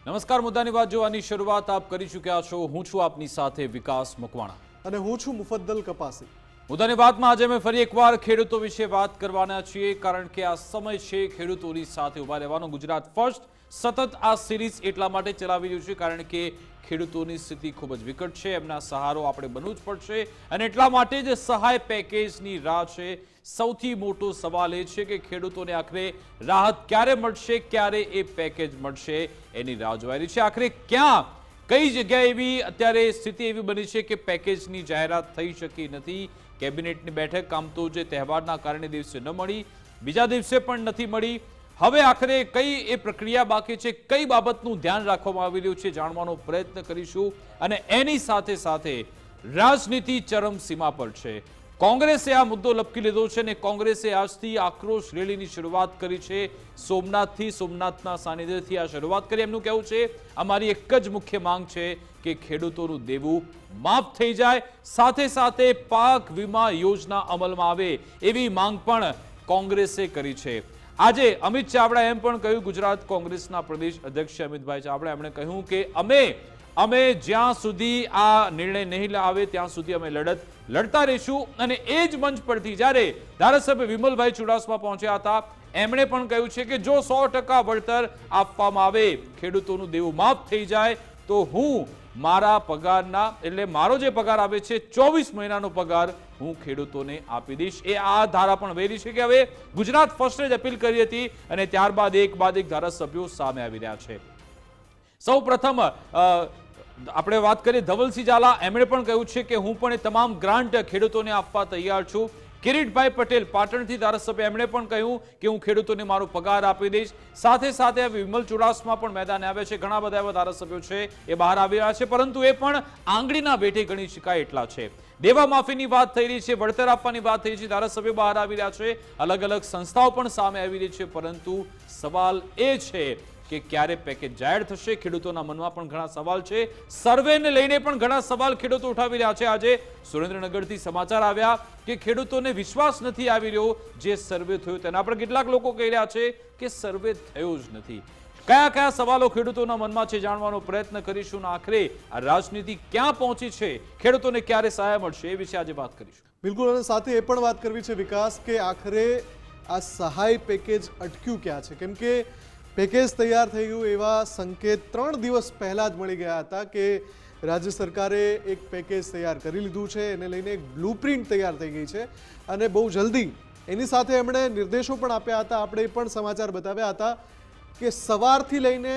નમસ્કાર, મુદ્દાની વાત જોવાની શરૂઆત આપ કરી ચૂક્યા છો। હું છું આપની સાથે વિકાસ મકવાણા અને હું છું મુફદ્દલ કપાસી। મુદ્દાની વાતમાં આજે અમે ફરી એકવાર ખેડૂતો વિશે વાત કરવાના છીએ, કારણ કે આ સમય છે ખેડૂતોની સાથે ઉભા રહેવાનો। ગુજરાત ફર્સ્ટ સતત આ સિરીઝ એટલા માટે ચલાવી રહ્યું છે કારણ કે ખેડૂતોની સ્થિતિ ખૂબ જ વિકટ છે, એમના સહારો આપણે બનવું જ પડશે અને એટલા માટે જ સહાય પેકેજની રાહ છે। સૌથી મોટો સવાલ એ છે કે ખેડૂતોને આખરે રાહત ક્યારે મળશે, ક્યારે એ પેકેજ મળશે, એની રાહ જોવાઈ રહી છે। આખરે ક્યાં કઈ જગ્યાએ એવી અત્યારે સ્થિતિ એવી બની છે કે પેકેજની જાહેરાત થઈ શકી નથી। કેબિનેટની બેઠક આમ તો જે તહેવારના કારણે દિવસે ન મળી, બીજા દિવસે પણ નથી મળી। હવે આખરે કઈ એ પ્રક્રિયા બાકી છે, કઈ બાબતનું ધ્યાન રાખવામાં આવી રહ્યું છે, જાણવાનો પ્રયત્ન કરીશું। અને એની સાથે સાથે રાજનીતિ ચરમસીમા પર છે। કોંગ્રેસે આ મુદ્દો લપકી લીધો છે અને કોંગ્રેસે આજથી આક્રોશ રેલીની શરૂઆત કરી છે। સોમનાથના સાનિધ્યથી આ શરૂઆત કરી। એમનું કહેવું છે અમારી એક જ મુખ્ય માંગ છે કે ખેડૂતોનું દેવું માફ થઈ જાય, સાથે સાથે પાક વીમા યોજના અમલમાં આવે એવી માંગ પણ કોંગ્રેસે કરી છે। આજે અમિત ચાવડા એમ પણ કહ્યું, ગુજરાત કોંગ્રેસના પ્રદેશ અધ્યક્ષ અમિતભાઈ ચાવડા, એમણે કહ્યું કે અમે જ્યાં સુધી આ નિર્ણય નહીં આવે ત્યાં સુધી અમે લડતા રહીશું। અને એ જ મંચ પરથી જ્યારે ધારાસભ્ય વિમલભાઈ ચુડાસમા પહોંચ્યા હતા, એમણે પણ કહ્યું છે કે જો 100% વળતર આપવામાં આવે, ખેડૂતોનું દેવું માફ થઈ જાય, તો હું મારા પગારના એટલે મારો જે પગાર આવે છે 24 મહિનાનો પગાર હું ખેડૂતોને આપી દઈશ। એ આ ધારા પણ વેરી છે કે હવે ગુજરાત ફર્સ્ટે જ અપીલ કરી હતી અને ત્યારબાદ એક બાદ એક ધારાસભ્યો સામે આવી રહ્યા છે। સૌ પ્રથમ આપણે વાત કરીએ ધવલસિંહ ઝાલા, એમણે પણ કહ્યું છે કે હું પણ એ તમામ ગ્રાન્ટ ખેડૂતોને આપવા તૈયાર છું। કિરીટભાઈ પટેલ પાટણથી ધારાસભ્ય, એમણે પણ કહ્યું કે હું ખેડૂતોને મારો પગાર આપી દઈશ। સાથે સાથે વિમલ ચુડાસમા પણ મેદાને આવ્યા છે। ઘણા બધા એવા ધારાસભ્યો છે એ બહાર આવી રહ્યા છે, પરંતુ એ પણ આંગળીના વેઠે ગણી શકાય એટલા છે। દેવા માફીની વાત થઈ રહી છે, વળતર આપવાની વાત થઈ છે, ધારાસભ્યો બહાર આવી રહ્યા છે, અલગ અલગ સંસ્થાઓ પણ સામે આવી રહી છે, પરંતુ સવાલ એ છે કે ક્યારે પેકેજ જાહેર થશે। ખેડૂતોના મનમાં પણ ઘણા સવાલ છે। સર્વેને લઈને પણ ઘણા સવાલ ખેડૂતો ઉઠાવી રહ્યા છે। આજે સુરેન્દ્રનગરથી સમાચાર આવ્યા કે ખેડૂતોને વિશ્વાસ નથી આવી રહ્યો જે સર્વે થયો તેના પર। કેટલાક લોકો કહી રહ્યા છે કે સર્વે થયો જ નથી। કયા કયા સવાલો ખેડૂતોના મનમાં છે, જાણવાનો પ્રયત્ન કરીશું। આખરે આ રાજનીતિ ક્યાં પહોંચી છે, ખેડૂતોને ક્યારે સહાય મળશે, એ વિશે આજે વાત કરીશું। બિલકુલ, અને સાથે એ પણ વાત કરવી છે વિકાસ કે આખરે આ સહાય પેકેજ અટક્યું ક્યાં છે, કેમ કે પેકેજ તૈયાર થઈ ગયું એવા સંકેત 3 દિવસ પહેલા જ મળી ગયા હતા કે રાજ્ય સરકારે એક પેકેજ તૈયાર કરી લીધું છે, એને લઈને એક બ્લુપ્રિન્ટ તૈયાર થઈ ગઈ છે અને બહુ જલ્દી એની સાથે એમણે નિર્દેશો પણ આપ્યા હતા। આપણે એ પણ સમાચાર બતાવ્યા હતા કે સવારથી લઈને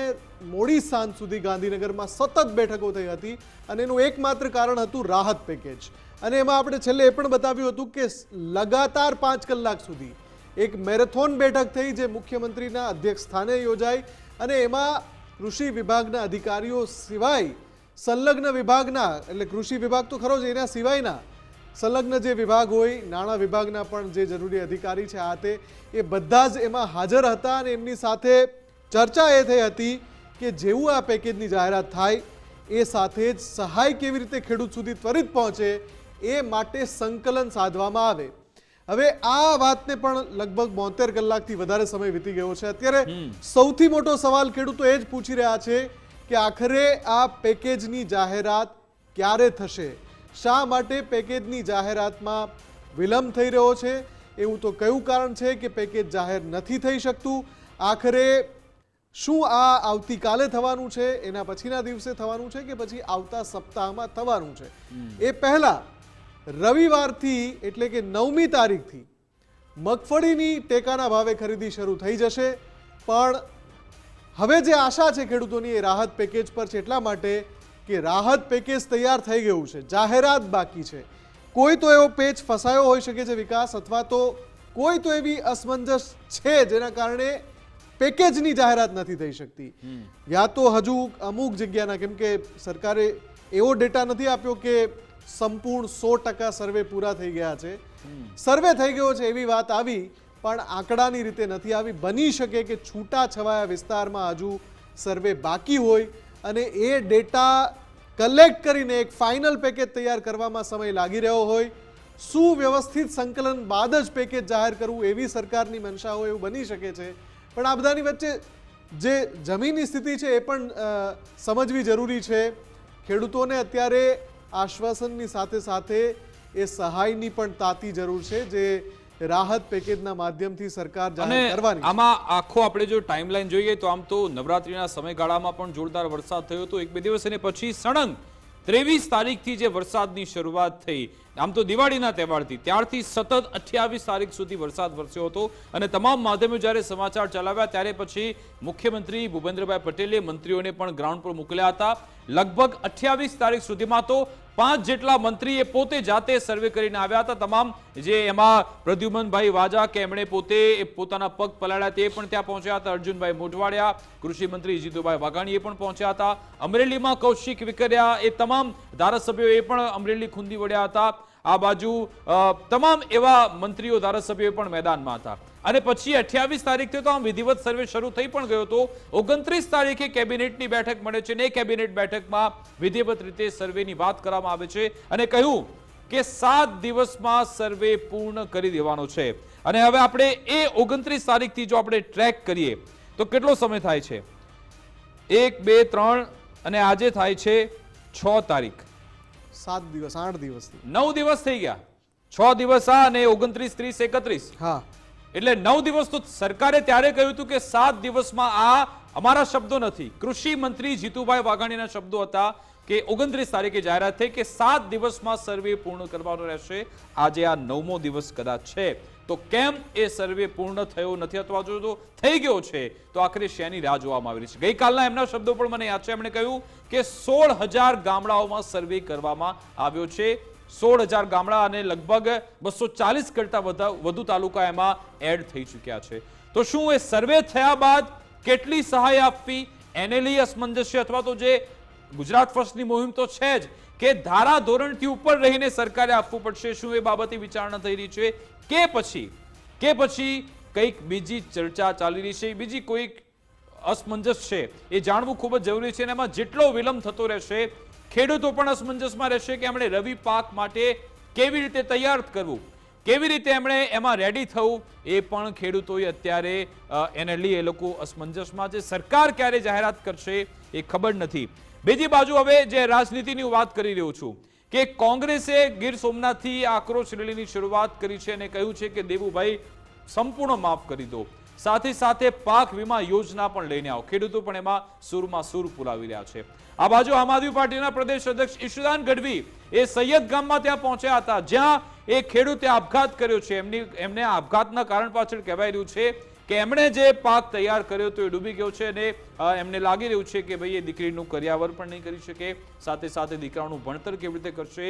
મોડી સાંજ સુધી ગાંધીનગરમાં સતત બેઠકો થઈ હતી અને એનું એકમાત્ર કારણ હતું રાહત પેકેજ। અને એમાં આપણે છેલ્લે એ પણ બતાવ્યું હતું કે લગાતાર 5 કલાક સુધી એક મેરેથોન બેઠક થઈ જે મુખ્યમંત્રીના અધ્યક્ષ સ્થાને યોજાઈ અને એમાં કૃષિ વિભાગના અધિકારીઓ સિવાય સંલગ્ન વિભાગના, એટલે કૃષિ વિભાગ તો ખરો જ, એના સિવાયના સંલગ્ન જે વિભાગ હોય, નાણાં વિભાગના પણ જે જરૂરી અધિકારી છે આ તે, એ બધા જ એમાં હાજર હતા અને એમની સાથે ચર્ચા એ થઈ હતી કે જેવું આ પેકેજની જાહેરાત થાય એ સાથે જ સહાય કેવી રીતે ખેડૂત સુધી ત્વરિત પહોંચે એ માટે સંકલન સાધવામાં આવે। હવે આ વાતને પણ લગભગ 72 કલાકથી વધારે સમય વીતી ગયો છે। અત્યારે સૌથી મોટો સવાલ ખેડૂતો એ જ પૂછી રહ્યા છે કે આખરે આ પેકેજની જાહેરાત ક્યારે થશે, શા માટે પેકેજની જાહેરાતમાં વિલંબ થઈ રહ્યો છે, એવું તો કયું કારણ છે કે પેકેજ જાહેર નથી થઈ શકતું, આખરે શું આ આવતીકાલે થવાનું છે, એના પછીના દિવસે થવાનું છે કે પછી આવતા સપ્તાહમાં થવાનું છે। એ પહેલા રવિવારથી એટલે કે 9મી તારીખથી મગફળીની ટેકાના ભાવે ખરીદી શરૂ થઈ જશે, પણ હવે જે આશા છે ખેડૂતોની એ રાહત પેકેજ પર છે, એટલા માટે કે રાહત પેકેજ તૈયાર થઈ ગયું છે, જાહેરાત બાકી છે। કોઈ તો એવો પેચ ફસાયો હોઈ શકે છે વિકાસ, અથવા તો કોઈ તો એવી અસમંજસ છે જેના કારણે પેકેજની જાહેરાત નથી થઈ શકતી, યા તો હજુ અમુક જગ્યાના, કેમ કે સરકારે એવો ડેટા નથી આપ્યો કે સંપૂર્ણ 100% સર્વે પૂરા થઈ ગયા છે। સર્વે થઈ ગયો છે એવી વાત આવી, પણ આંકડાની રીતે નથી આવી। બની શકે કે છૂટા છવાયા વિસ્તારમાં હજુ સર્વે બાકી હોય અને એ ડેટા કલેક્ટ કરીને એક ફાઇનલ પેકેજ તૈયાર કરવામાં સમય લાગી રહ્યો હોય। સુવ્યવસ્થિત સંકલન બાદ જ પેકેજ જાહેર કરવું એવી સરકારની મનસા હોય એવું બની શકે છે, પણ આ બધાની વચ્ચે જે જમીનની સ્થિતિ છે એ પણ સમજવી જરૂરી છે. ખેડૂતોને અત્યારે આશ્વાસનની સાથે સાથે એ સહાયની પણ તાતી જરૂર છે, જે રાહત પેકેજના માધ્યમથી સરકાર જાહેર કરવાની. આમાં આખો આપણે જો ટાઈમલાઈન જોઈએ તો આમ તો નવરાત્રીના સમયગાળામાં પણ જોરદાર વરસાદ થયો હતો, 1-2 દિવસ, અને પછી સળંગ 23 તારીખથી જે વરસાદની શરૂઆત થઈ, આમ તો દિવાળીના તહેવારથી, ત્યારથી સતત 28 તારીખ સુધી વરસાદ વરસ્યો હતો. અને તમામ માધ્યમો જ્યારે સમાચાર ચલાવ્યા ત્યારે પછી મુખ્યમંત્રી ભૂપેન્દ્રભાઈ પટેલે મંત્રીઓને પણ ગ્રાઉન્ડ પર મોકલ્યા હતા. લગભગ 28 તારીખ સુધીમાં તો 5 જેટલા મંત્રીએ પોતે જાતે સર્વે કરીને આવ્યા હતા. તમામ જે એમાં પ્રદ્યુમનભાઈ વાજા કે એમણે પોતે પોતાના પગ પલાળ્યા તે પણ ત્યાં પહોંચ્યા હતા. અર્જુનભાઈ મોઢવાડિયા, કૃષિ મંત્રી જીતુભાઈ વાઘાણી એ પણ પહોંચ્યા હતા. અમરેલીમાં કૌશિક વિકરિયા, એ તમામ ધારાસભ્યો એ પણ અમરેલી ખૂંદી વળ્યા હતા. આ બાજુ તમામ એવા મંત્રીઓ, ધારાસભ્યો પણ મેદાનમાં હતા. અને પછી 28 તારીખથી તો આમ વિધિવત સર્વે શરૂ થઈ પણ ગયો હતો. 29 તારીખે કેબિનેટની બેઠક મળે છે, ને કેબિનેટ બેઠકમાં વિધિવત રીતે સર્વેની વાત કરવામાં આવે છે અને કહ્યું કે 7 દિવસમાં સર્વે પૂર્ણ કરી દેવાનો છે. અને હવે આપણે એ 29 તારીખથી જો આપણે ટ્રેક કરીએ તો કેટલો સમય થાય છે? 1, 2, 3 અને આજે થાય છે 6 તારીખ. 7 દિવસ, 8 દિવસ, 9 દિવસ થઈ ગયા. 6 દિવસ આ અને 29, 30, 31. હા, એટલે 9 દિવસ તો સરકારે ત્યારે કહ્યું હતું કે 7 દિવસમાં. આ અમારા શબ્દો નથી, કૃષિ મંત્રી જીતુભાઈ વાઘાણીના શબ્દો હતા કે 29 તારીખે જાહેરાત થઈ કે 7 દિવસમાં સર્વે પૂર્ણ કરવાનો રહેશે. આજે આ 9મો દિવસ કદાચ છે, તો કેમ એ સર્વે પૂર્ણ થયો નથી, અથવા જો થઈ ગયો છે તો આખરે શેની રાહ જોવામાં આવી રહી છે? ગઈકાલના એમના શબ્દો પણ મને યાદ છે. એમણે કહ્યું કે 16,000 ગામડાઓમાં સર્વે કરવામાં આવ્યો છે. 16,000 ગામડા અને લગભગ 240 કરતા વધુ તાલુકા એમાં એડ થઈ ચૂક્યા છે. તો શું એ સર્વે થયા બાદ કેટલી સહાય આપવી એને લઈ અસમંજસ્ય, અથવા તો જે ગુજરાત ફર્સ્ટની મુહિમ તો છે જ કે ધારા ધોરણથી ઉપર રહીને સરકારે આપવું પડશે, શું એ બાબતે વિચારણા થઈ રહી છે કે પછી કંઈક બીજી ચર્ચા ચાલી રહી છે, બીજી કોઈક અસમંજસ છે? એ જાણવું ખૂબ જ જરૂરી છે. અને એમાં જેટલો વિલંબ થતો રહેશે, ખેડૂતો પણ અસમંજસમાં રહેશે કે એમણે રવિ પાક માટે કેવી રીતે તૈયાર કરવું, કેવી રીતે એમણે એમાં રેડી થવું, એ પણ ખેડૂતોએ અત્યારે એને લઈ એ લોકો અસમંજસમાં છે. સરકાર ક્યારે જાહેરાત કરશે એ ખબર નથી. બીજી બાજુ હવે જે રાજનીતિની વાત કરી રહ્યો છું કે કોંગ્રેસે ગીર સોમનાથથી આક્રોશ રેલીની શરૂઆત કરી છે અને કહ્યું છે કે દેવુભાઈ સંપૂર્ણ માફ કરી દો, સાથે સાથે પાક વીમા યોજના પણ લઈને આવો. ખેડૂતો પણ એમાં સૂરમાં સૂર પુરાવી રહ્યા છે. આ બાજુ આમ આદમી પાર્ટીના પ્રદેશ અધ્યક્ષ ઈશુદાન ગઢવી એ સૈયદ ગામમાં ત્યાં પહોંચ્યા હતા, જ્યાં એ ખેડૂતે આપઘાત કર્યો છે. એમને આપઘાતના કારણ પાછળ કહેવાય રહ્યું છે કે એમણે જે પાક તૈયાર કર્યો હતો એ ડૂબી ગયો છે અને એમને લાગી રહ્યું છે કે ભાઈ એ દીકરીનું કરિયાવર પણ નહીં કરી શકે, સાથે સાથે દીકરાનું ભણતર કેવી રીતે કરશે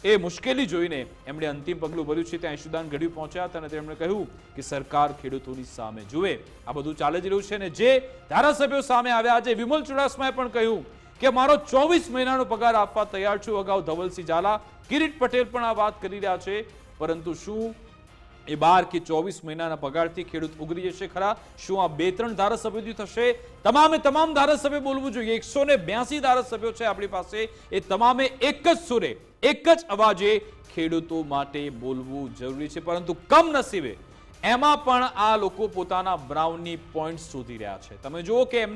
એ મુશ્કેલી જોઈને એમણે અંતિમ પગલું ભર્યું છે. ત્યાં ઈશુદાન ગઢવી પહોંચ્યા હતા અને તેમણે કહ્યું કે સરકાર ખેડૂતોની સામે જુએ. આ બધું ચાલી જ રહ્યું છે અને જે ધારાસભ્યો સામે આવ્યા, આજે વિમલ ચુડાસમાએ પણ કહ્યું કે મારો 24 મહિનાનો પગાર આપવા તૈયાર છું. અગાઉ ધવલસિંહ ઝાલા, કિરીટ પટેલ પણ આ વાત કરી રહ્યા છે. પરંતુ શું એ 12 કે 24 મહિનાના પગારથી ખેડૂત ઉગરી જશે ખરા? શું આ 2-3 ધારાસભ્યોથી થશે? તમામ ધારાસભ્ય બોલવું જોઈએ. 182 ધારાસભ્યો છે આપણી પાસે, એ તમામે એક જ સુરે, એક જ અવાજે ખેડૂતો માટે બોલવું જરૂરી છે. પરંતુ કમનસીબે એમાં પણ આ લોકો પોતાના બ્રાઉની પોઈન્ટ શોધી રહ્યા છે. તમે જુઓ કે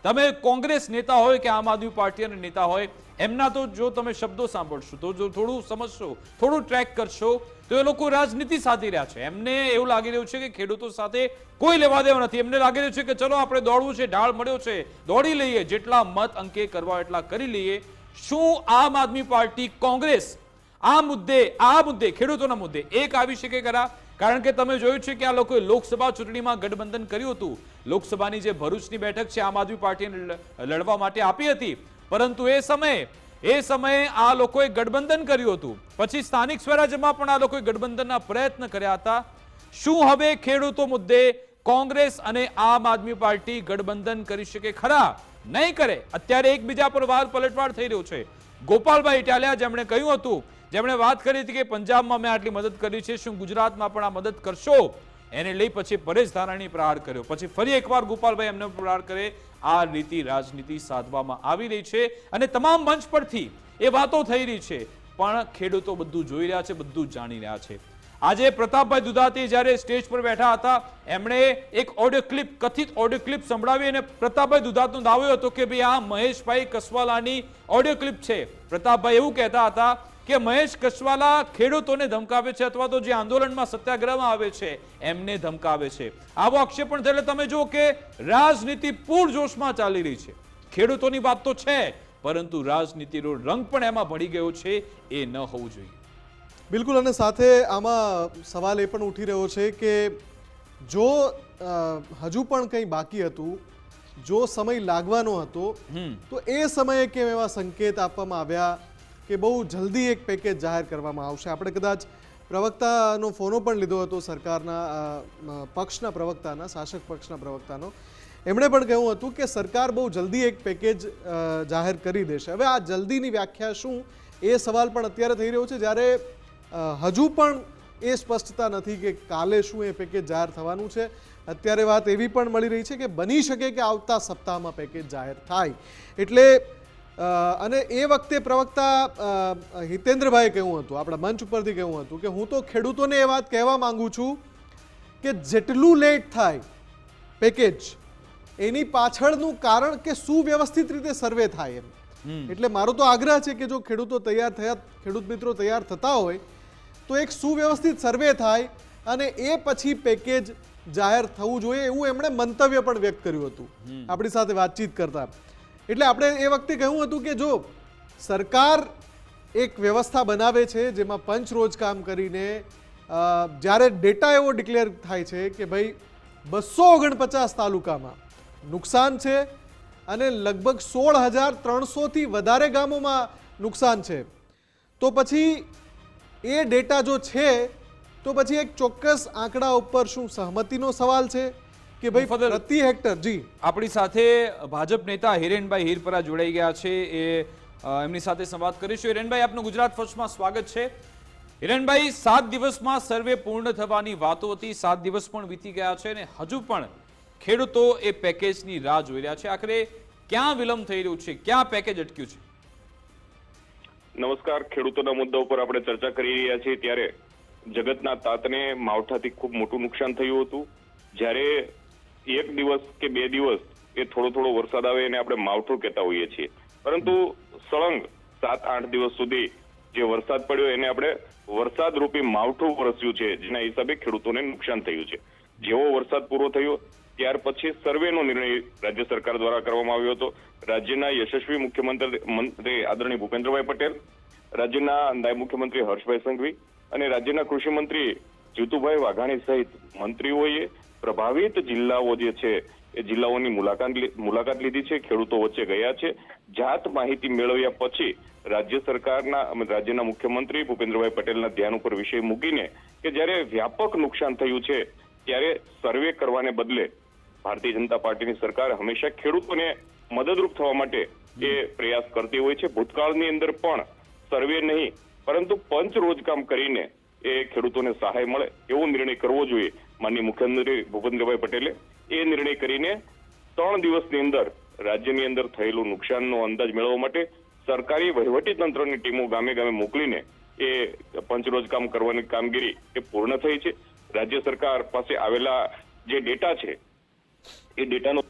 તમે કોંગ્રેસ નેતા હોય કે આમ આદમી પાર્ટીના નેતા હોય, એમના તો જો તમે શબ્દો સાંભળશો તો જો થોડું સમજશો, થોડું ટ્રેક કરશો, તો એ લોકો રાજનીતિ સાધી રહ્યા છે. એમને એવું લાગી રહ્યું છે કે ખેડૂતો સાથે કોઈ લેવા દેવા નથી. એમને લાગી રહ્યું છે કે ચલો આપણે દોડવું છે, ઢાળ મળ્યો છે, દોડી લઈએ, જેટલા મત અંકે કરવા એટલા કરી લઈએ. શું આમ આદમી પાર્ટી, કોંગ્રેસ આ મુદ્દે ખેડૂતોના મુદ્દે એક આવી શકે ખરા? કારણ કે તમે જોયું છે કે આ લોકોએ લોકસભા ચૂંટણીમાં ગઠબંધન કર્યું હતું. લોકસભાની જે ભરૂચની બેઠક છે આમ આદમી પાર્ટીને લડવા માટે આપી હતી, પરંતુ એ સમયે આ લોકોએ ગઠબંધન કર્યું હતું. પછી સ્થાનિક સ્વરાજ્યમાં પણ આ લોકોએ ગઠબંધનના પ્રયત્ન કર્યા હતા. શું હવે ખેડૂતો મુદ્દે કોંગ્રેસ અને આમ આદમી પાર્ટી ગઠબંધન કરી શકે ખરા? નહીં કરે. અત્યારે એકબીજા પર વાદ પલટવાર થઈ રહ્યો છે. ગોપાલભાઈ ઇટાલિયા જેમણે કહ્યું હતું, જેમણે વાત કરી હતી કે પંજાબમાં મેં આટલી મદદ કરી છે, શું ગુજરાતમાં પણ આ મદદ કરશો? એને લઈ પછી પરેશ ધાનાણી પ્રહાર કર્યો, પછી ફરી એકવાર ગોપાલભાઈ એમને પ્રહાર કરે. આ રીતિ રાજનીતિ સાધવામાં આવી રહી છે અને તમામ મંચ પરથી એ વાતો થઈ રહી છે, પણ ખેડૂતો બધું જોઈ રહ્યા છે, બધું જાણી રહ્યા છે. આજે પ્રતાપભાઈ દુધાતી જ્યારે સ્ટેજ પર બેઠા હતા, એમણે એક ઓડિયો ક્લિપ, કથિત ઓડિયો ક્લિપ સંભળાવી અને પ્રતાપભાઈ દુધાતનો દાવો હતો કે ભાઈ આ મહેશભાઈ કસવાલાની ઓડિયો ક્લિપ છે. પ્રતાપભાઈ એવું કહેતા હતા કે મહેશ કસવાલા ખેડૂતોને ધમકાવે છે અથવા તો જે આંદોલનમાં સત્યાગ્રહમાં આવે છે એમને ધમકાવે છે. આવો આક્ષેપ પણ થયો. તમે જુઓ કે રાજનીતિ પૂરજોશમાં ચાલી રહી છે. ખેડૂતોની વાત તો છે, પરંતુ રાજનીતિનો રંગ પણ એમાં ભળી ગયો છે. એ ન હોવું જોઈએ. બિલકુલ. અને સાથે આમાં સવાલ એ પણ ઉઠી રહ્યો છે કે જો હજુ પણ કંઈ બાકી હતું, જો સમય લાગવાનો હતો, તો એ સમયે કેમ એવા સંકેત આપવામાં આવ્યા કે બહુ જલ્દી એક પેકેજ જાહેર કરવામાં આવશે? આપણે કદાચ પ્રવક્તાનો ફોનો પણ લીધો હતો, સરકારના પક્ષના પ્રવક્તાના, શાસક પક્ષના પ્રવક્તાનો. એમણે પણ કહ્યું હતું કે સરકાર બહુ જલ્દી એક પેકેજ જાહેર કરી દેશે. હવે આ જલ્દીની વ્યાખ્યા શું, એ સવાલ પણ અત્યારે થઈ રહ્યો છે, જ્યારે હજુ પણ એ સ્પષ્ટતા નથી કે કાલે શું એ પેકેજ જાહેર થવાનું છે. અત્યારે વાત એવી પણ મળી રહી છે કે બની શકે કે આવતા સપ્તાહમાં પેકેજ જાહેર થાય. એટલે અને એ વખતે પ્રવક્તા હિતેન્દ્રભાઈએ કહ્યું હતું, આપણા મંચ ઉપરથી કહ્યું હતું કે હું તો ખેડૂતોને એ વાત કહેવા માંગુ છું કે જેટલું લેટ થાય પેકેજ, એની પાછળનું કારણ કે સુવ્યવસ્થિત રીતે સર્વે થાય એમ. એટલે મારો તો આગ્રહ છે કે જો ખેડૂતો તૈયાર થયા, ખેડૂત મિત્રો તૈયાર થતા હોય તો એક સુવ્યવસ્થિત સર્વે થાય અને એ પછી પેકેજ જાહેર થવું જોઈએ, એવું એમણે મંતવ્ય પણ વ્યક્ત કર્યું હતું આપણી સાથે વાતચીત કરતા. એટલે આપણે એ વખતે કહ્યું હતું કે જો સરકાર એક વ્યવસ્થા બનાવે છે જેમાં પંચ રોજ કામ કરીને જ્યારે ડેટા એવો ડિક્લેર થાય છે કે ભાઈ 249 તાલુકામાં નુકસાન છે અને લગભગ 16,300થી વધારે ગામોમાં નુકસાન છે, તો પછી એ ડેટા જો છે તો પછી એક ચોક્કસ આંકડા ઉપર શું સહમતિનો સવાલ છે કે ભાઈ પ્રતિ હેક્ટર? જી, આપણી સાથે ભાજપ નેતા હિરેનભાઈ હિરપરા જોડાઈ ગયા છે. એમની સાથે સંવાદ કરીશું. હિરેનભાઈ, આપનું ગુજરાત ફર્સ્ટમાં સ્વાગત છે. હિરેનભાઈ, 7 દિવસમાં સર્વે પૂર્ણ થવાની વાતો હતી, 7 દિવસ પણ વીતી ગયા છે અને હજુ પણ ખેડૂતો એ પેકેજની રાહ જોઈ રહ્યા છે. આખરે ક્યાં વિલંબ થઈ રહ્યું છે, ક્યાં પેકેજ અટક્યું છે? નમસ્કાર. ખેડૂતોના મુદ્દા ઉપર આપણે ચર્ચા કરી રહ્યા છીએ ત્યારે જગતના તાતને માવઠાથી ખૂબ મોટું નુકસાન થયું હતું. જ્યારે 1 દિવસ કે 2 દિવસ એ થોડો વરસાદ આવે એને આપણે માવઠું કહેતા હોઈએ છીએ, પરંતુ સળંગ 7-8 દિવસ સુધી જે વરસાદ પડ્યો એને આપણે વરસાદ રૂપી માવઠું વરસ્યું છે, જેના હિસાબે ખેડૂતોને નુકસાન થયું છે. જેવો વરસાદ પૂરો થયો ત્યાર પછી સર્વેનો નિર્ણય રાજ્ય સરકાર દ્વારા કરવામાં આવ્યો હતો. રાજ્યના યશસ્વી મુખ્યમંત્રી આદરણીય ભૂપેન્દ્રભાઈ પટેલ, રાજ્યના નાયબ મુખ્યમંત્રી હર્ષભાઈ સંઘવી અને રાજ્યના કૃષિ મંત્રી જીતુભાઈ વાઘાણી સહિત મંત્રીઓએ પ્રભાવિત જિલ્લાઓ જે છે એ જિલ્લાઓની મુલાકાત લીધી છે, ખેડૂતો વચ્ચે ગયા છે. જાત માહિતી મેળવ્યા પછી રાજ્યના મુખ્યમંત્રી ભૂપેન્દ્રભાઈ પટેલના ધ્યાન ઉપર વિષય મૂકીને કે જ્યારે વ્યાપક નુકસાન થયું છે ત્યારે સર્વે કરવાને બદલે ભારતીય જનતા પાર્ટીની સરકાર હંમેશા ખેડૂતોને મદદરૂપ થવા માટે એ પ્રયાસ કરતી હોય છે. ભૂતકાળની અંદર પણ સર્વે નહીં પરંતુ પંચ રોજકામ કરીને એ ખેડૂતોને સહાય મળે એવો નિર્ણય કરવો જોઈએ. માનનીય મુખ્યમંત્રી ભૂપેન્દ્રભાઈ પટેલે એ નિર્ણય કરીને 3 દિવસની અંદર રાજ્યની અંદર થયેલું નુકસાનનો અંદાજ મેળવવા માટે સરકારી વહીવટી તંત્રની ટીમો ગામે ગામે મોકલીને એ પંચરોજકામ કરવાની કામગીરી એ પૂર્ણ થઈ છે. રાજ્ય સરકાર પાસે આવેલા જે ડેટા છે એ ડેટાનો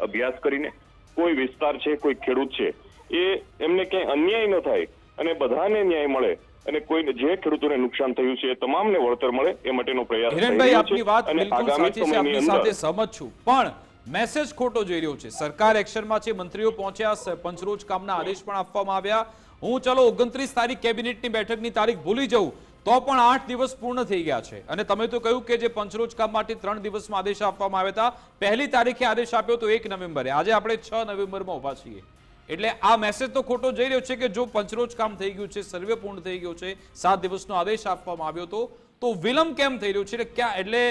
અભ્યાસ કરીને કોઈ વિસ્તાર છે, કોઈ ખેડૂત છે, એ એમને ક્યાંય અન્યાય ન થાય અને બધાને ન્યાય મળે અને કોઈને જે ખેડૂતોને નુકસાન થયું છે એ તમામને વળતર મળે એ માટેનો પ્રયાસ થઈ હિરેનભાઈ, રહ્યો આપની છે. વાત અને બિલકુલ આગામી સાચી છે, સમયની આપની સાથે અંદર સહમત છું, પણ મેસેજ ખોટો જઈ રહ્યો છે. સરકાર એક્શનમાં છે, મંત્રીઓ પહોંચ્યા, પંચરોજ કામના આદેશ પણ આપવામાં આવ્યા. હું ચલો 29 તારીખ કેબિનેટની બેઠકની તારીખ ભૂલી જઉં તો પણ 8 દિવસ પૂર્ણ થઈ ગયા છે અને તમે તો કહ્યું કે જે પંચરોજ કામ માટે 3 દિવસમાં આદેશ આપવામાં આવ્યા હતા, 1 તારીખે આદેશ આપ્યો તો 1 નવેમ્બરે, આજે આપણે 6 નવેમ્બરમાં ઉભા છીએ. એટલે આ મેસેજ તો ખોટો જઈ રહ્યો છે કે જો પંચરોજ કામ થઈ ગયું છે, સર્વે પૂર્ણ થઈ ગયો છે, 7 દિવસનો આદેશ આપવામાં આવ્યો તો વિલંબ કેમ થઈ રહ્યો છે? એટલે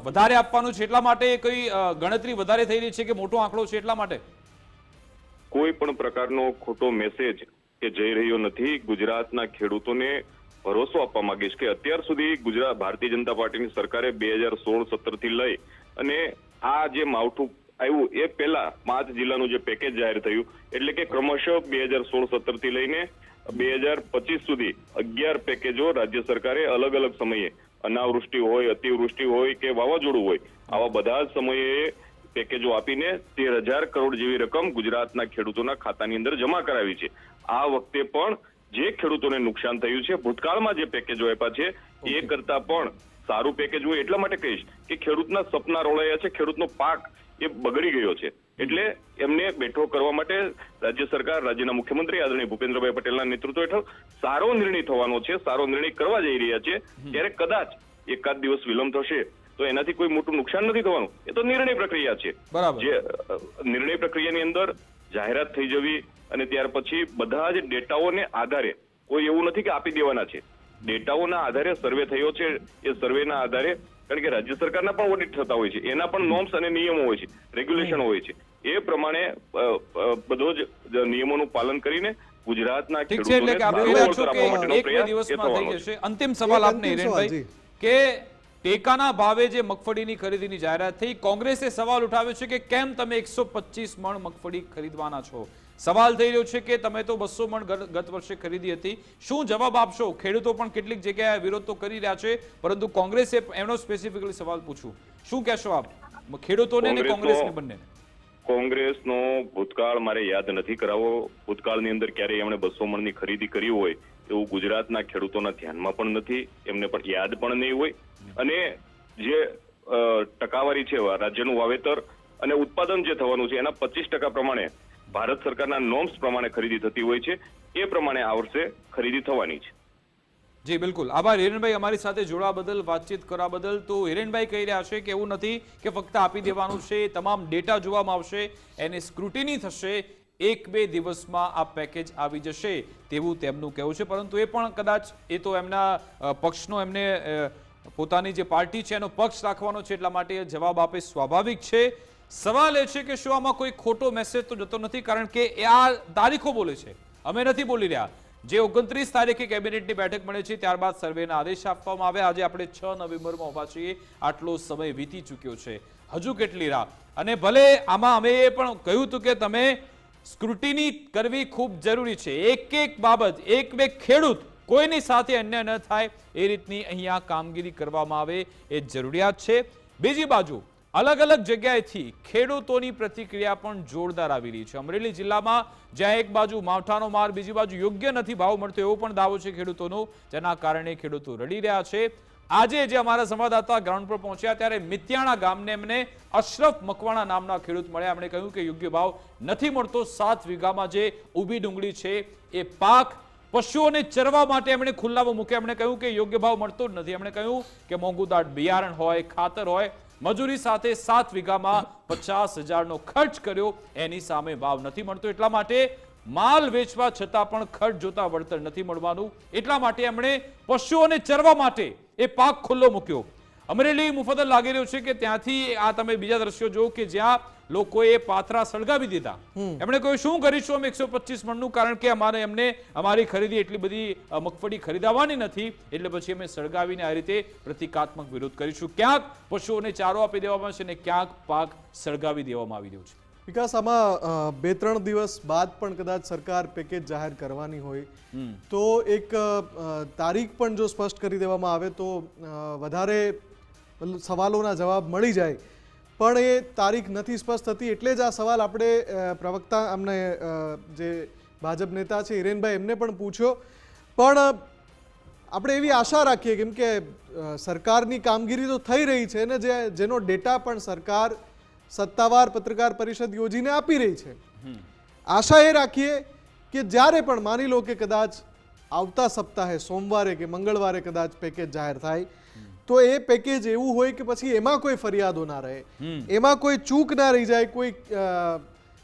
વધારે આપવાનું છે એટલા માટે, કોઈ ગણતરી વધારે થઈ રહી છે કે મોટો આંકડો છે એટલા માટે? કોઈ પણ પ્રકારનો ખોટો મેસેજ કે જઈ રહ્યો નથી. ગુજરાતના ખેડૂતોને ભરોસો આપવા માંગીશ કે અત્યાર સુધી ભારતીય જનતા પાર્ટીની સરકારે 2016-17 થી લઈ અને આ જે માવઠું આવ્યું એ પહેલા 5 જિલ્લાનું જે પેકેજ જાહેર થયું એટલે કે ક્રમશઃ 2016-17 થી લઈને 2025 સુધી 11 પેકેજો રાજ્ય સરકારે અલગ અલગ સમયે, અનાવૃષ્ટિ હોય, અતિવૃષ્ટિ હોય કે વાવાઝોડું હોય, આવા બધા જ સમયે પેકેજો આપીને 13,000 કરોડ જેવી રકમ ગુજરાતના ખેડૂતોના ખાતાની અંદર જમા કરાવી છે. આ વખતે પણ જે ખેડૂતોને નુકસાન થયું છે, ભૂતકાળમાં જે પેકેજો આપ્યા છે એ કરતા પણ સારું પેકેજ હોય. એટલા માટે કહીશ કે ખેડૂતના સપના રોળાયા છે, ખેડૂતનો પાક એ બગડી ગયો છે. એટલે એમને બેઠો કરવા માટે રાજ્ય સરકાર, રાજ્યના મુખ્યમંત્રી આદરણીય ભૂપેન્દ્રભાઈ પટેલના નેતૃત્વ હેઠળ સારો નિર્ણય થવાનો છે, સારો નિર્ણય કરવા જઈ રહ્યા છે. ત્યારે કદાચ એકાદ દિવસ વિલંબ થશે તો એનાથી કોઈ મોટું નુકસાન નથી થવાનું. એ તો નિર્ણય પ્રક્રિયા છે. બરાબર. જે નિર્ણય પ્રક્રિયાની અંદર જાહેરાત થઈ જવી અને ત્યાર પછી બધા જ ડેટાઓને આધારે, કોઈ એવું નથી કે આપી દેવાના છે, ડેટાઓના આધારે સર્વે થયો છે. એ સર્વેના આધારે, કારણ કે રાજ્ય સરકારના પણ ઓડિટ થતા હોય છે, એના પણ નોર્મ્સ અને નિયમો હોય છે, રેગ્યુલેશન હોય છે. એ પ્રમાણે બધો જ નિયમોનું પાલન કરીને ગુજરાતના ઠીક છે. એટલે કે આપ કહી રહ્યા છો કે એક બે દિવસમાં થઈ જશે. અંતિમ સવાલ આપને હિરેનભાઈ, કે ટેકાના ભાવે જે મગફળીની ખરીદીની જાહેરાત થઈ, કોંગ્રેસે સવાલ ઉઠાવ્યો છે કે કેમ તમે 125 મણ મગફળી ખરીદવાના છો? સવાલ થઈ રહ્યો છે કે તમે તો 200 મણ ગત વર્ષે ખરીદી હતી. શું જવાબ આપશો? ખેડૂતો પણ કેટલીક જગ્યાએ વિરોધ તો કરી રહ્યા છે, પરંતુ કોંગ્રેસે એનો સ્પેસિફિકલી સવાલ પૂછું, શું કહેશો આપ ખેડૂતોને અને કોંગ્રેસને બંનેને? કોંગ્રેસનો ભૂતકાળ મારે યાદ નથી કરાવવો. ભૂતકાળની અંદર ક્યારેય એમણે 200 મણની ખરીદી કરી હોય એવું ગુજરાતના ખેડૂતોના ધ્યાનમાં પણ નથી, એમને પણ યાદ પણ નહીં હોય. અને જે ટકાવારી છે રાજ્યનું વાવેતર અને ઉત્પાદન જે થવાનું છે એના 25% પ્રમાણે ભારત સરકારના નોર્મ્સ પ્રમાણે ખરીદી થતી હોય છે. એ પ્રમાણે આ વર્ષે ખરીદી થવાની છે. જી બિલકુલ, આભાર હિરેનભાઈ અમારી સાથે જોડવા બદલ, વાતચીત કરવા બદલ. તો હિરેનભાઈ કહી રહ્યા છે કે એવું નથી કે ફક્ત આપી દેવાનું છે, તમામ ડેટા જોવામાં આવશે, એની સ્ક્રુટિની થશે, 1-2 દિવસમાં આ પેકેજ આવી જશે તેવું તેમનું કહેવું છે. પરંતુ એ પણ કદાચ એ તો એમના પક્ષનો, એમને પોતાની જે પાર્ટી છે એનો પક્ષ રાખવાનો છે, એટલા માટે જવાબ આપે સ્વાભાવિક છે. સવાલ એ છે કે શું આમાં કોઈ ખોટો મેસેજ તો જતો નથી? કારણ કે આ તારીખો બોલે છે, અમે નથી બોલી રહ્યા. જે 29 તારીખે કેબિનેટની બેઠક મળે છે, ત્યારબાદ સર્વેના આદેશ આપવામાં આવે. આજે આપણે 6 નવેમ્બરમાં ઉભા છીએ, આટલો સમય વીતી ચૂક્યો છે, હજુ કેટલી રાહ? અને ભલે આમાં અમે એ પણ કહ્યું હતું કે તમે સ્ક્રુટિની કરવી ખૂબ જરૂરી છે, એક બાબત, એક ખેડૂત કોઈની સાથે અન્યાય ન થાય એ રીતની અહીંયા કામગીરી કરવામાં આવે એ જરૂરિયાત છે. બીજી બાજુ અલગ અલગ જગ્યાએથી ખેડૂતોની પ્રતિક્રિયા પણ જોરદાર આવી રહી છે. અમરેલી જિલ્લામાં જ્યાં એક બાજુ માવઠાનો માર, બીજી બાજુ યોગ્ય નથી ભાવ મળતો એવો પણ દાવો છે ખેડૂતોનો, જેના કારણે ખેડૂતો રડી રહ્યા છે. આજે જે અમારા સંવાદદાતા ગ્રાઉન્ડ પર પહોંચ્યા ત્યારે મિત્યાણા ગામને એમને અશરફ મકવાણા નામના ખેડૂત મળ્યા. એમણે કહ્યું કે યોગ્ય ભાવ નથી મળતો. 7 વીઘામાં જે ઊભી ડુંગળી છે એ પાક પશુઓને ચરવા માટે એમણે ખુલ્લામાં મૂક્યા. એમણે કહ્યું કે યોગ્ય ભાવ મળતો જ નથી. એમણે કહ્યું કે મોંઘુદાટ બિયારણ હોય, ખાતર હોય, મજૂરી સાથે 7 વીઘામાં 50,000નો ખર્ચ કર્યો, એની સામે ભાવ નથી મળતો. એટલા માટે માલ વેચવા છતાં પણ ખર્ચ જોતા વળતર નથી મળવાનું. એટલા માટે એમણે પશુઓને ચરવા માટે એ પાક ખુલ્લો મૂક્યો. અમરેલી મુફદ્દલ લાગી રહ્યું છે કે ત્યાંથી આ તમે બીજા દ્રશ્યો જો કે જ્યાં લોકોએ પાથરા સળગાવી દીધા. એમણે કહ્યું શું કરીશું અમે 125 મણનું, કારણ કે અમારી ખરીદી એટલી બધી મગફળી ખરીદવાની નથી, એટલે પછી અમે સળગાવીને આ રીતે પ્રતિકાત્મક વિરોધ કરીશું. ક્યાંક પશુઓને ચારો આપી દેવામાં છે અને ક્યાંક પાક સળગાવી દેવામાં આવી રહ્યો છે. વિકાસ, આમાં 2-3 દિવસ બાદ પણ કદાચ સરકાર પેકેજ જાહેર કરવાની હોય તો એક તારીખ પણ જો સ્પષ્ટ કરી દેવામાં આવે તો વધારે સવાલોના જવાબ મળી જાય. પણ એ તારીખ નથી સ્પષ્ટ થતી, એટલે જ આ સવાલ આપણે પ્રવક્તા અમને જે ભાજપ નેતા છે હિરેનભાઈ એમને પણ પૂછ્યો. પણ આપણે એવી આશા રાખીએ, કેમ કે સરકારની કામગીરી તો થઈ રહી છે ને, જેનો ડેટા પણ સરકાર સત્તાવાર પત્રકાર પરિષદ યોજીને આપી રહી છે. આશા એ રાખીએ કે જ્યારે પણ માની લો કે કદાચ આવતા સપ્તાહે સોમવારે કે મંગળવારે કદાચ પેકેજ જાહેર થાય તો એ પેકેજ એવું હોય કે પછી એમાં કોઈ ફરિયાદો ના રહે, એમાં કોઈ ચૂક ના રહી જાય, કોઈ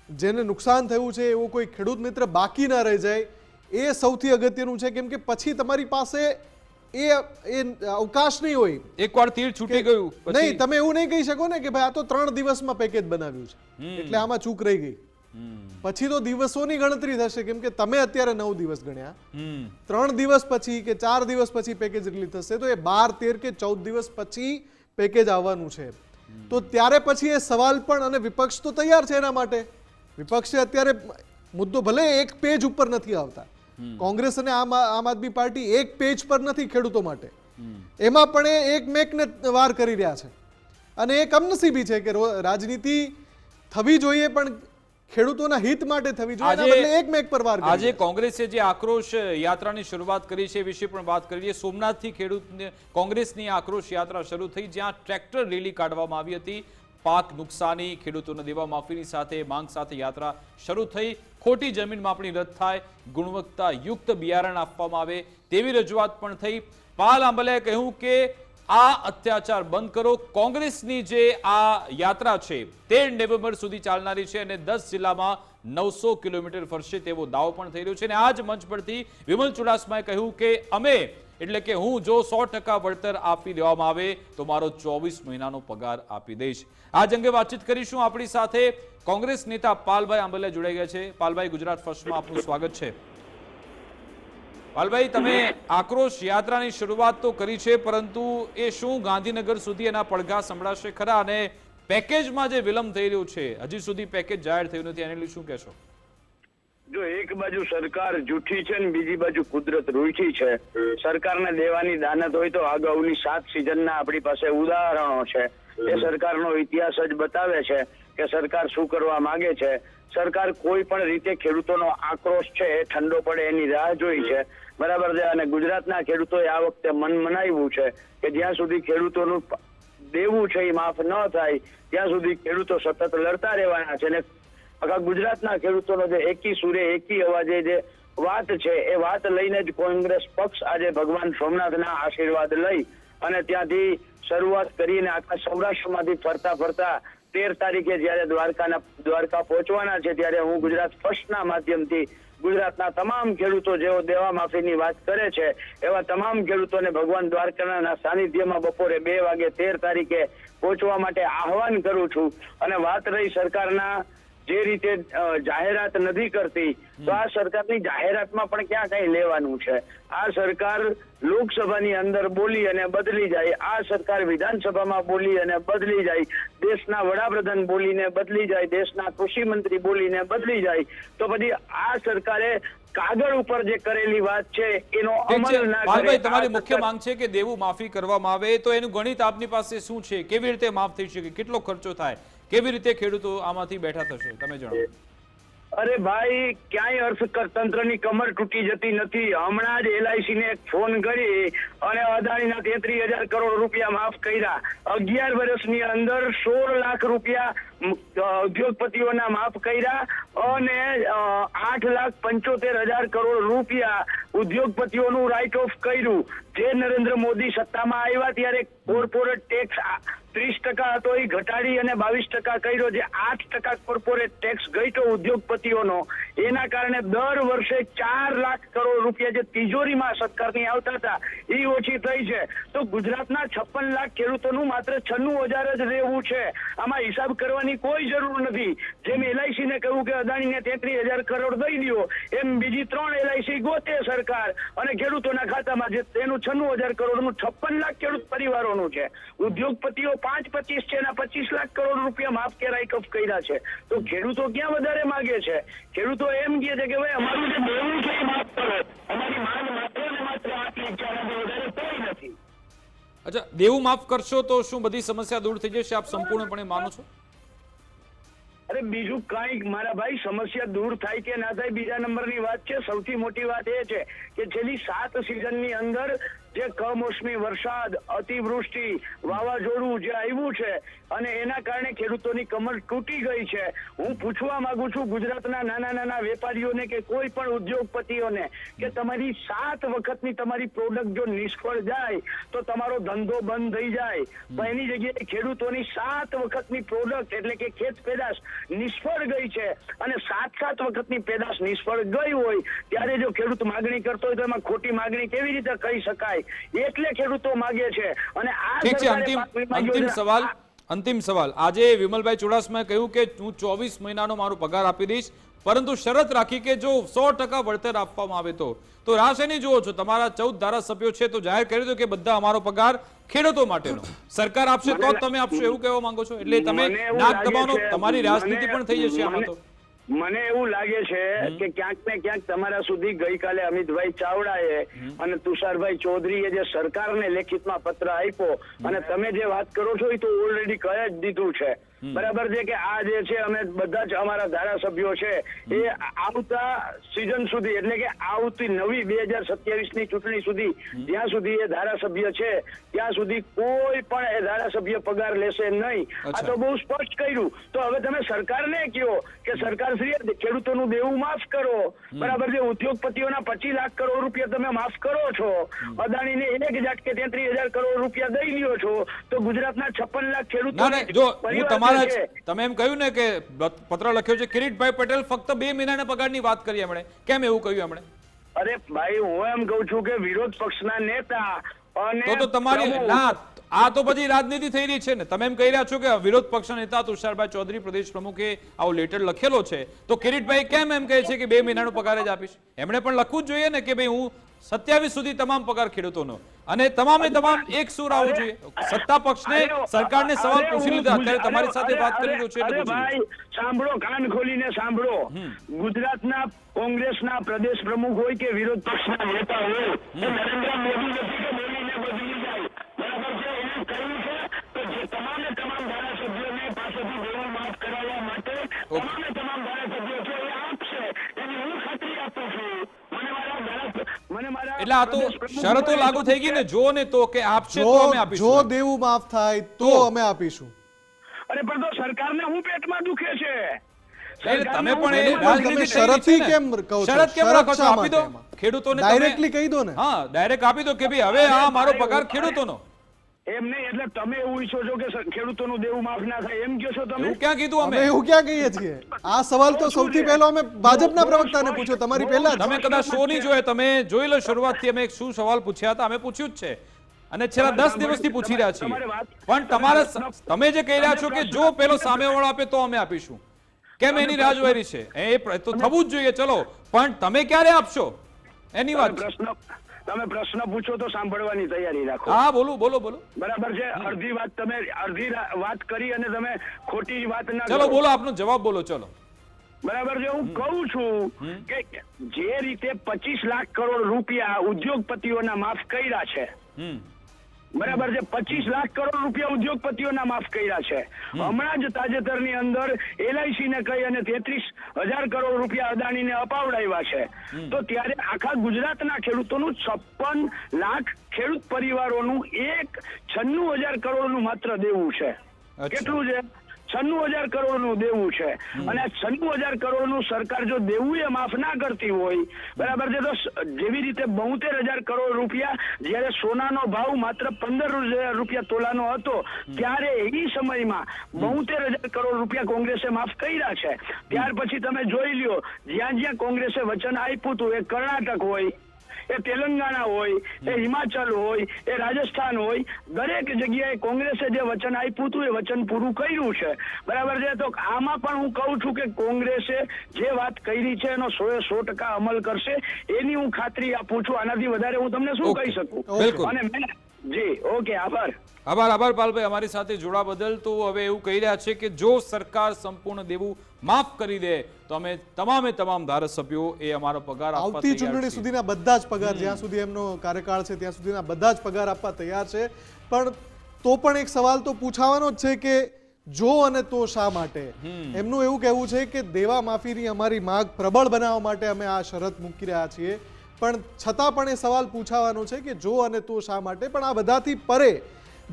જેને નુકસાન થયું છે એવો કોઈ ખેડૂત મિત્ર બાકી ના રહી જાય. એ સૌથી અગત્યનું છે, કેમ કે પછી તમારી પાસે એ અવકાશ નહીં હોય. એકવાર તીર છૂટી ગયું નહીં, તમે એવું નહીં કહી શકો ને કે ભાઈ આ તો 3 દિવસમાં પેકેજ બનાવ્યું છે એટલે આમાં ચૂક રહી ગઈ. પછી તો દિવસોની ગણતરી થશે, કેમ કે તમે અત્યારે 9 દિવસ ગણ્યા, 3 દિવસ પછી કે 4 દિવસ પછી પેકેજ રિલીઝ થશે તો એ 12, 13 કે 14 દિવસ પછી પેકેજ આવવાનું છે. તો ત્યારે પછી એ સવાલ પણ, અને વિપક્ષ તો તૈયાર છે એના માટે. વિપક્ષે અત્યારે મુદ્દો ભલે એક પેજ ઉપર નથી આવતા, કોંગ્રેસ અને આમ આદમી પાર્ટી એક પેજ પર નથી ખેડૂતો માટે, એમાં પણ એ એકમેકને વાર કરી રહ્યા છે. અને એ કમનસીબી છે કે રાજનીતિ થવી જોઈએ પણ ખેડૂતોના હિત માટે થવી જોઈએ, એના બદલે એકમેક પર વાર કરી આજે રહ્યા છે. કોંગ્રેસે જે આક્રોશ યાત્રાની શરૂઆત કરી છે એ વિશે પણ વાત કરીએ. સોમનાથથી ખેડૂતને કોંગ્રેસની આક્રોશ યાત્રા શરૂ થઈ, જ્યાં ટ્રેક્ટર રેલી કાઢવામાં આવી હતી. પાક નુકસાની, ખેડૂતોને દેવા માફીની સાથે માંગ સાથે યાત્રા શરૂ થઈ. ખોટી જમીન માપણી રદ થાય, ગુણવત્તાયુક્ત બિયારણ આપવામાં આવે તેવી રજૂઆત પણ થઈ. પાલ આંબલિયાએ કહ્યું કે આ અત્યાચાર બંધ કરો. કોંગ્રેસની જે આ યાત્રા છે 13 નવેમ્બર સુધી ચાલનારી છે અને 10 જિલ્લામાં 900 કિલોમીટર ફરશે તેવો દાવો પણ થઈ રહ્યો છે. અને આ જ મંચ પરથી વિમલ ચુડાસમાએ કહ્યું કે અમે એટલે કે હું જો 100% વળતર આપી દેવામાં આવે તો મારો 24 મહિનાનો પગાર આપી દઈશ. આજ અંગે વાતચીત કરીશું. આપણી સાથે કોંગ્રેસ નેતા પાલભાઈ આંબલિયા જોડાઈ ગયા છે. પાલભાઈ, ગુજરાત ફર્સ્ટમાં આપનું સ્વાગત છે. પાલભાઈ, તમે આક્રોશ યાત્રાની શરૂઆત તો કરી છે, પરંતુ એ શું ગાંધીનગર સુધી એના પડઘા સંભળાશે ખરા? અને પેકેજમાં જે વિલંબ થઈ રહ્યો છે, હજી સુધી પેકેજ જાહેર થયું નથી, એને લઈ શું કહેશો? જો એક બાજુ સરકાર જૂઠી છે ને બીજી બાજુ કુદરત રૂઠી છે. સરકારને દેવાની દાનત હોય તો અગાઉની 7 સિઝનના આપણી પાસે ઉદાહરણો છે. એ સરકારનો ઇતિહાસ જ બતાવે છે કે સરકાર શું કરવા માંગે છે. સરકાર કોઈ પણ રીતે ખેડૂતોનો આક્રોશ છે એ ઠંડો પડે એની રાહ જોઈ છે, બરાબર છે. અને ગુજરાતના ખેડૂતોએ આ વખતે મન મનાવ્યું છે કે જ્યાં સુધી ખેડૂતોનું દેવું છે એ માફ ન થાય ત્યાં સુધી ખેડૂતો સતત લડતા રહેવાના છે. અને આખા ગુજરાતના ખેડૂતોનો જે એકી સુરે એકી અવાજે જે વાત છે એ વાત લઈને જ કોંગ્રેસ પક્ષ આજે ભગવાન સોમનાથના આશીર્વાદ લઈ અને ત્યાંથી શરૂઆત કરીને આખા સૌરાષ્ટ્રમાંથી ફરતા ફરતા 13 તારીખે જયારે દ્વારકા પહોંચવાના છે ત્યારે હું ગુજરાત ફર્સ્ટના માધ્યમથી ગુજરાતના તમામ ખેડૂતો જેઓ દેવા માફીની વાત કરે છે એવા તમામ ખેડૂતોને ભગવાન દ્વારકાના સાનિધ્યમાં બપોરે 2 વાગે 13 તારીખે પહોંચવા માટે આહવાન કરું છું. અને વાત રહી સરકારના જે રીતે જાહેરાત નથી કરતી, તો આ સરકારની જાહેરાતમાં પણ ક્યાં કઈ લેવાનું છે? આ સરકાર લોકસભાની અંદર બોલી અને બદલી જાય, આ સરકાર વિધાનસભામાં બોલી અને બદલી જાય, દેશના વડાપ્રધાન બોલીને બદલી જાય, દેશના કૃષિ મંત્રી બોલીને બદલી જાય, તો પછી આ સરકારે કાગળ ઉપર જે કરેલી વાત છે એનો અમલ ના કરે. તમારી મુખ્ય માંગ છે કે દેવું માફી કરવામાં આવે, તો એનું ગણિત આપની પાસે શું છે? કેવી રીતે માફ થઈ શકે? કેટલો ખર્ચો થાય? કેવી રીતે ખેડૂતો આમાંથી બેઠા થશે? તમે જણાવો. અરે ભાઈ, ક્યાંય અર્થતંત્રની કમર તૂટી જતી નથી. હમણાં જ LIC ને ફોન કરી અને અદાણીના 33,000 કરોડ રૂપિયા માફ કર્યા. 11 વર્ષની અંદર 16 લાખ રૂપિયા ઉદ્યોગપતિઓના માફ કર્યા અને 8,75,000 કરોડ રૂપિયા ઉદ્યોગપતિઓનું રાઇટ ઓફ કર્યું. જે નરેન્દ્ર મોદી સત્તામાં આવ્યા ત્યારે કોર્પોરેટ ટેક્સ 30% હતો એ ઘટાડી અને 22% કર્યો. જે 8% કોર્પોરેટ ટેક્સ ઘટ્યો ઉદ્યોગપતિઓનો, એના કારણે દર વર્ષે 4 લાખ કરોડ રૂપિયા જે તિજોરીમાં સરકારની આવતા હતા એ ઓછી થઈ છે. તો ગુજરાતના 56 લાખ ખેડૂતોનું માત્ર 96,000 જ રહેવું છે. આમાં હિસાબ કરવાની કોઈ જરૂર નથી. જેમ LIC ને કહ્યું કે અદાણીને 33,000 કરોડ દઈ દો, એમ બીજી 3 LIC ગોતે સરકાર અને ખેડૂતોના ખાતામાં જે તેનું 96,000 કરોડનું 56 લાખ ખેડૂત પરિવારોનું છે. ઉદ્યોગપતિઓ 5-25 છે, એના 25 લાખ કરોડ રૂપિયા માફ કે રાઇટ ઓફ કર્યા છે. તો ખેડૂતો ક્યાં વધારે માંગે છે? ખેડૂતો એમ કહે છે કે ભાઈ અમારું જે દેવું છે એ માફ કરો. અમારી માંગ માત્ર ને માત્ર આટલી છે, વધારે કોઈ નથી. અચ્છા, દેવું માફ કરશો તો શું બધી સમસ્યા દૂર થઈ જશે? આપ સંપૂર્ણપણે માનો છો? અરે બીજું કઈ મારા ભાઈ, સમસ્યા દૂર થાય કે ના થાય બીજા નંબરની વાત છે. સૌથી મોટી વાત એ છે કે છેલ્લી 7 સિઝનની અંદર જે કમોસમી વરસાદ, અતિવૃષ્ટિ, વાવાઝોડું જે આવ્યું છે અને એના કારણે ખેડૂતોની કમર તૂટી ગઈ છે. હું પૂછવા માંગુ છું ગુજરાતના નાના વેપારીઓને કે કોઈ પણ ઉદ્યોગપતિઓને કે તમારી 7 વખતની તમારી પ્રોડક્ટ જો નિષ્ફળ જાય તો તમારો ધંધો બંધ થઈ જાય. પણ એની જગ્યાએ ખેડૂતોની 7 વખતની પ્રોડક્ટ એટલે કે ખેત પેદાશ નિષ્ફળ ગઈ છે અને 7 વખતની પેદાશ નિષ્ફળ ગઈ હોય ત્યારે જો ખેડૂત માગણી કરતો હોય તો એમાં ખોટી માગણી કેવી રીતે કહી શકાય? એટલે ખેડૂતો માગે છે. અને આ અંતિમ સવાલ આજે વિમલભાઈ ચુડાસમાએ કહ્યું કે હું 24 મહિનાનો મારો પગાર આપી દઈશ, પરંતુ શરત રાખી કે જો 100% વળતર આપવામાં આવે તો રાહ શેની જુઓ છો? તમારા 14 ધારાસભ્યો છે તો જાહેર કરી દો કે બધા અમારો પગાર ખેડૂતો માટેનો સરકાર આપશે તો જ તમે આપશો, એવું કહેવા માંગો છો? એટલે તમે નાક દબાવવાનો, તમારી રાજનીતિ પણ થઈ જશે આમાં તો. મને એવું લાગે છે કે ક્યાંક ને ક્યાંક તમારા સુધી ગઈકાલે અમિતભાઈ ચાવડાએ અને તુષારભાઈ ચૌધરીએ જે સરકારને લેખિતમાં પત્ર આપ્યો અને તમે જે વાત કરો છો એ તો ઓલરેડી કહી જ દીધું છે, બરાબર છે કે આ જે છે અમે બધા જ અમારા ધારાસભ્યો છે એ આવતા સિઝન સુધી એટલે કે આવતી નવી 2027ની ચૂંટણી સુધી જ્યાં સુધી એ ધારાસભ્ય છે ત્યાં સુધી કોઈ પણ એ ધારાસભ્ય પગાર લેશે નહીં. આ તો બહુ સ્પષ્ટ કર્યું. તો હવે તમે સરકારને કહો કે સરકાર ખેડૂતોનું દેવું માફ કરો, બરાબર છે, ઉદ્યોગપતિઓના 25 લાખ કરોડ રૂપિયા તમે માફ કરો છો, અદાણીને 1 ઝાટકે 33,000 કરોડ રૂપિયા દઈ લ્યો છો, તો ગુજરાતના 56 લાખ ખેડૂતો તમે એમ કહ્યું ને કે પત્ર લખ્યો છે કિરીટભાઈ પટેલ ફક્ત 2 મહિનાના પગારની વાત કરી એમણે, કેમ એવું કહ્યું એમણે? અરે ભાઈ હું એમ કહું છું કે વિરોધ પક્ષના નેતા અને તો તમારી આ તો બધી રાજનીતિ થઈ રહી છે ને. તમે એમ કહી રહ્યા છો કે વિરોધ પક્ષના નેતા તુષારભાઈ ચૌધરી પ્રદેશ પ્રમુખે આવો લેટર લખેલો છે, તો કિરીટભાઈ કેમ એમ કહે છે કે 2 મહિનાનો પગાર જ આપીશ? એમણે પણ લખવું જ જોઈએ ને કે ભાઈ હું 27 સુધી તમામ પગાર ખેડૂતોનો, અને તમામે તમામ એક સુર આવવું જોઈએ. સત્તા પક્ષને સરકારને સવાલ પૂછી લીધા, અત્યારે તમારી સાથે વાત કરી રહ્યો છું એટલે ભાઈ સાંભળો, કાન ખોલીને સાંભળો. ગુજરાતના કોંગ્રેસના પ્રદેશ પ્રમુખ હોય કે વિરોધ પક્ષના નેતા હોય, નરેન્દ્ર મોદી નથી કે બોલીને બદલી જાય, બરાબર છે, એને કહ્યું છે તો જે તમામે તમામ ધારાસભ્યોને પાસેથી દેવું માફ કરાવવા માટે તમામ ધારાસભ્યો છે એ આપશે, એની હું ખાતરી આપું છું. એટલે આ તો શરતો લાગુ થઈ ગઈ ને, જો ને તો કે આપશે તો અમે આપીશું, જો દેવું માફ થાય તો અમે આપીશું. અરે પણ તો સરકારને હું પેટમાં દુખે છે. તમે પણ એ રાજનીતિ શરતી કેમ કહો છો? શરત કેમ રાખો છો? આપી દો ખેડૂતોને, ડાયરેક્ટલી કહી દો ને. હા, ડાયરેક્ટ આપી દો કે ભાઈ હવે આ મારો પગાર ખેડૂતોનો. એમ નહીં, એટલે તમે એવું ઈચ્છો છો કે ખેડૂતોનું દેવું માફ ના થાય એમ કહો છો તમે? એવું ક્યાં કીધું? અમે એવું ક્યાં કહીએ છીએ? આ સવાલ તો સૌથી પહેલો અમે ભાજપના પ્રવક્તાને પૂછ્યો, તમારી પહેલા. તમે કદાચ શો નહીં જોયે, તમે જોઈ લો શરૂઆતથી અમે શું સવાલ પૂછ્યા હતા, અમે પૂછ્યું જ છે અને છેલ્લા 10 દિવસથી પૂછી રહ્યા છીએ. પણ તમારા તમે જે કહી રહ્યા છો કે જો પેલો સામેવાળો આપે તો અમે આપીશું, કેમ એની રાહ જોઈ રહી છે? એ તો થવું જ જોઈએ. ચલો, પણ તમે ક્યારે આપશો એની વાત. તમે પ્રશ્ન પૂછો તો સાંભળવાની તૈયારી રાખો. હા, બોલો બોલો બોલો. બરાબર છે, અડધી વાત કરી અને તમે ખોટી વાત ના ચલો બોલો, આપનો જવાબ બોલો. ચલો, બરાબર છે, હું કહું છું કે જે રીતે 25 લાખ કરોડ રૂપિયા ઉદ્યોગપતિઓના માફ કર્યા છે, બરાબર છે, 25 લાખ કરોડ રૂપિયા ઉદ્યોગપતિઓના માફ કર્યા છે. હમણાં જ તાજેતરની અંદર LIC ને કહી અને 33,000 કરોડ રૂપિયા અદાણીને અપાવડાવ્યા છે. તો ત્યારે આખા ગુજરાતના ખેડૂતોનું 56 લાખ ખેડૂત પરિવારોનું 96,000 કરોડનું માત્ર દેવું છે. કેટલું છે? 96,000 કરોડનું દેવું છે. અને 96,000 કરોડનું સરકાર જો દેવું એ માફ ના કરતી હોય, બરાબર છે, તો જેવી રીતે 72,000 કરોડ રૂપિયા જ્યારે સોનાનો ભાવ માત્ર 15,000 રૂપિયા તોલાનો હતો ત્યારે એ સમયમાં 72,000 કરોડ રૂપિયા કોંગ્રેસે માફ કર્યા છે. ત્યાર પછી તમે જોઈ લ્યો, જ્યાં જ્યાં કોંગ્રેસે વચન આપ્યું હતું, એ કર્ણાટક હોય, એ તેલંગાણા હોય, એ હિમાચલ હોય, એ રાજસ્થાન હોય, દરેક જગ્યાએ કોંગ્રેસે જે વચન આપ્યું હતું એ વચન પૂરું કર્યું છે. બરાબર છે, તો આમાં પણ હું કહું છું કે કોંગ્રેસે જે વાત કરી છે એનો 100% અમલ કરશે, એની હું ખાતરી આપું છું. આનાથી વધારે હું તમને શું કહી શકું? અને જી ઓકે, આભાર પાલભાઈ અમારી સાથે જોડા બદલ. તો હવે એવું કહી રહ્યા છે કે જો સરકાર સંપૂર્ણ દેવું માફ કરી દે તો અમે તમામે તમામ ધારાસભ્યો એ અમારો પગાર આપવા આવતી ચૂંટણી સુધીના બધા જ પગાર, જ્યાં સુધી એમનો કાર્યકાળ છે ત્યાં સુધીના બધા જ પગાર આપવા તૈયાર છે. પણ તો પણ એક સવાલ તો પૂછવાનો જ છે કે જો અને તો શા માટે? એમનું એવું કહેવું છે કે દેવા માફીની અમારી માંગ પ્રબળ બનાવવા માટે અમે આ શરત મૂકી રહ્યા છીએ, પણ છતાં પણ એ સવાલ પૂછવાનો છે કે જો અને તો શા માટે? પણ આ બધાથી પરે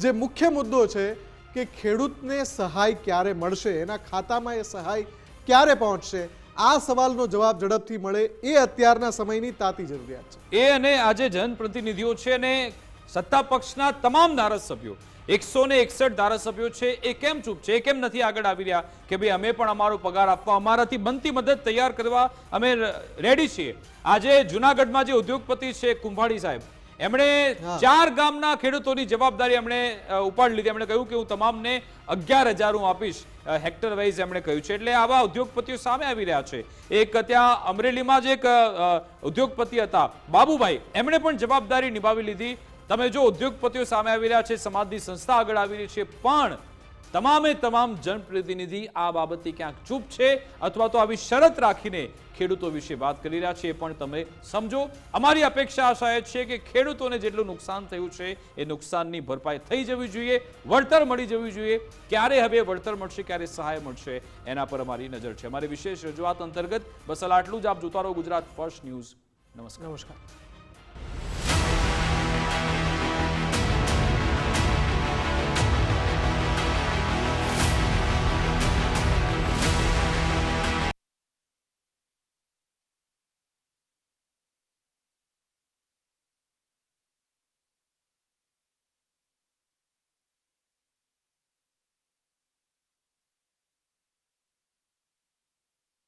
જે મુખ્ય મુદ્દો છે કે ખેડૂતને સહાય ક્યારે મળશે, એના ખાતામાં એ સહાય ક્યારે પહોંચશે, આ સવાલનો જવાબ ઝડપથી મળે એ અત્યારના સમયની તાતી જરૂરિયાત છે. એ અને આજે જનપ્રતિનિધિઓ છે અને સત્તા પક્ષના તમામ ધારાસભ્યો 161 ધારાસભ્યો છે એ કેમ ચૂપ છે? એ કેમ નથી આગળ આવી રહ્યા કે ભાઈ અમે પણ અમારો પગાર આપવા, અમારાથી બનતી મદદ તૈયાર કરવા અમે રેડી છીએ? આજે જુનાગઢમાં જે ઉદ્યોગપતિ છે કુંભાડી સાહેબ, એમણે 4 ગામના ખેડૂતોની જવાબદારી એમણે ઉપાડી લીધી. એમણે કહ્યું કે હું તમામને 11,000 હું આપીશ હેક્ટર વાઇઝ, એમણે કહ્યું છે. એટલે આવા ઉદ્યોગપતિઓ સામે આવી રહ્યા છે. એક ત્યાં અમરેલીમાં જ એક ઉદ્યોગપતિ હતા બાબુભાઈ, એમણે પણ જવાબદારી નિભાવી લીધી. તમે જો ઉદ્યોગપતિઓ સામે આવી રહ્યા છે, સમાજની સંસ્થા આગળ આવી રહી છે, પણ તમામે તમામ જનપ્રતિનિધિ આ બાબતે ક્યાંક ચૂપ છે અથવા તો આવી શરત રાખીને ખેડૂતો વિશે વાત કરી રહ્યા છે એ પણ તમે સમજો. અમારી અપેક્ષા આશા એ છે કે ખેડૂતોને જેટલું નુકસાન થયું છે એ નુકસાનની ભરપાઈ થઈ જવી જોઈએ, વળતર મળી જવી જોઈએ. ક્યારે હવે વળતર મળશે, ક્યારે સહાય મળશે, એના પર અમારી નજર છે. અમારી વિશેષ રજૂઆત અંતર્ગત બસ આટલું જ. આપ જોતા રહો ગુજરાત ફર્સ્ટ ન્યૂઝ. નમસ્કાર.